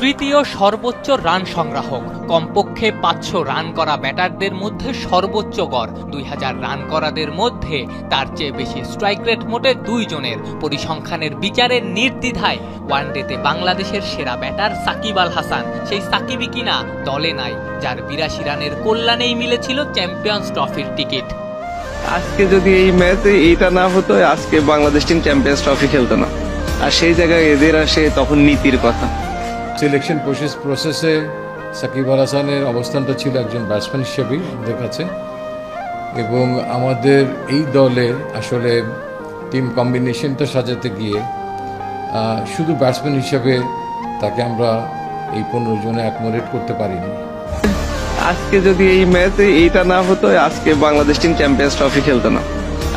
তৃতীয় সর্বোচ্চ রান সংগ্রাহক, কমপক্ষে 500 রান করা ব্যাটারদের মধ্যে সর্বোচ্চ গড়, 2000 রান করাদের মধ্যে তার চেয়ে বেশি স্ট্রাইক রেট মোটে 2 জনের। পরিসংখ্যানের বিচারে নির্দ্বিধায় ওয়ানডেতে বাংলাদেশের সেরা ব্যাটার সাকিব আল হাসান সেই সাকিবই কিনা দলে নাই, যার 82 রানের কল্যাণেই মিলেছিল চ্যাম্পিয়ন্স ট্রফির টিকিট। আজকে যদি এই ম্যাচে এইটা না হতো, আজকে বাংলাদেশ টিম চ্যাম্পিয়ন্স ট্রফি খেলতো না। আর সেই জায়গায় এদের আসে তখন নীতির কথা। সিলেকশন প্রসেসে সাকিব আল হাসানের অবস্থানটা ছিল একজন ব্যাটসম্যান হিসেবেই আমাদের কাছে, এবং আমাদের এই দলে আসলে টিম কম্বিনেশনটা সাজাতে গিয়ে শুধু ব্যাটসম্যান হিসেবে তাকে আমরা এই 15 জনে অ্যাকোমোডেট করতে পারিনি। আজকে যদি এই ম্যাচে এইটা না হতো, আজকে বাংলাদেশ টিম চ্যাম্পিয়ন্স ট্রফি খেলতো না।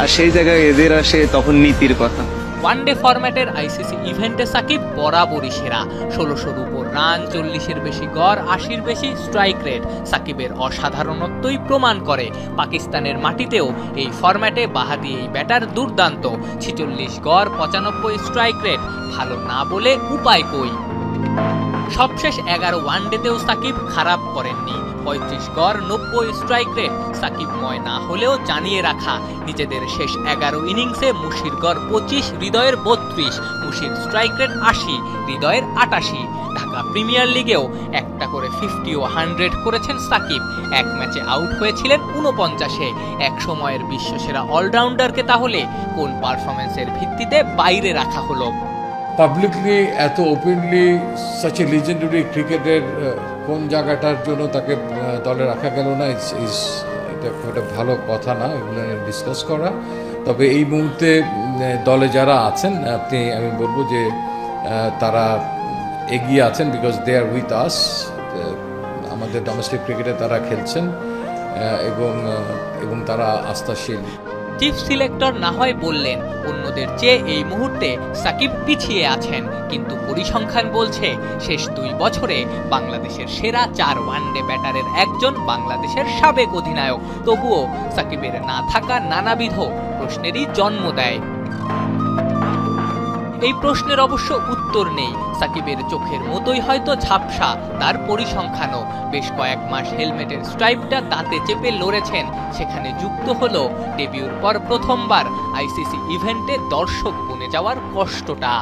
আর সেই জায়গায় এদের আসে তখন নীতির কথা। ওয়ানডে ফরম্যাটের আইসিসি ইভেন্টে সাকিব বরাবরই সেরা। 1600-র উপর রান, 40-এর বেশি গড়, 80-র বেশি স্ট্রাইক রেট সাকিবের অসাধারণত্বই প্রমাণ করে। পাকিস্তানের মাটিতেও এই ফরম্যাটে বাহাদি এই ব্যাটার দুর্দান্ত। 46 গড়, 95 স্ট্রাইক রেট, ভালো না বলে উপায় কই। সবশেষ 11 ওয়ানডেতেও সাকিব খারাপ করেননি। 35 গড়, 90 স্ট্রাইক রেট সাকিবময় না হলেও জানিয়ে রাখা, নিজেদের শেষ 11 ইনিংসে মুশির গড় 25, হৃদয়ের 32, মুশির স্ট্রাইক রেট 80, হৃদয়ের 88। ঢাকা প্রিমিয়ার লিগেও একটা করে 50 ও 100 করেছেন সাকিব। এক ম্যাচে আউট হয়েছিলেন 49-এ। এক সময়ের বিশ্বসেরা অলরাউন্ডারকে তাহলে কোন পারফরমেন্সের ভিত্তিতে বাইরে রাখা হলো? পাবলিকলি এত ওপেনলি সাচ এ লিজেন্ডারি ক্রিকেটের কোন জায়গাটার জন্য তাকে দলে রাখা গেল না, এটা একটা ভালো কথা না এগুলো ডিসকাস করা। তবে এই মুহূর্তে দলে যারা আছেন আমি বলবো যে তারা এগিয়ে আছেন, because they R with us. আমাদের ডোমেস্টিক ক্রিকেটে তারা খেলছেন এবং তারা আস্থাশীল। চিফ সিলেক্টর না হয় বললেন অন্যদের চেয়ে এই মুহূর্তে সাকিব পিছিয়ে আছেন, কিন্তু পরিসংখ্যান বলছে শেষ 2 বছরে বাংলাদেশের সেরা 4 ওয়ানডে ব্যাটারের একজন বাংলাদেশের সাবেক অধিনায়ক। তবুও সাকিবের না থাকা নানাবিধ প্রশ্নেরই জন্ম দেয়। এই প্রশ্নের অবশ্য উত্তর নেই। সাকিবের চোখের মতোই হয়তো ঝাপসা তার পরিসংখ্যানও। বেশ কয়েক মাস হেলমেটের স্ট্রাইপটা দাঁতে চেপে লড়েছেন, সেখানে যুক্ত হলো ডেবিউর পর প্রথমবার আইসিসি ইভেন্টে দর্শক বনে যাওয়ার কষ্টটা।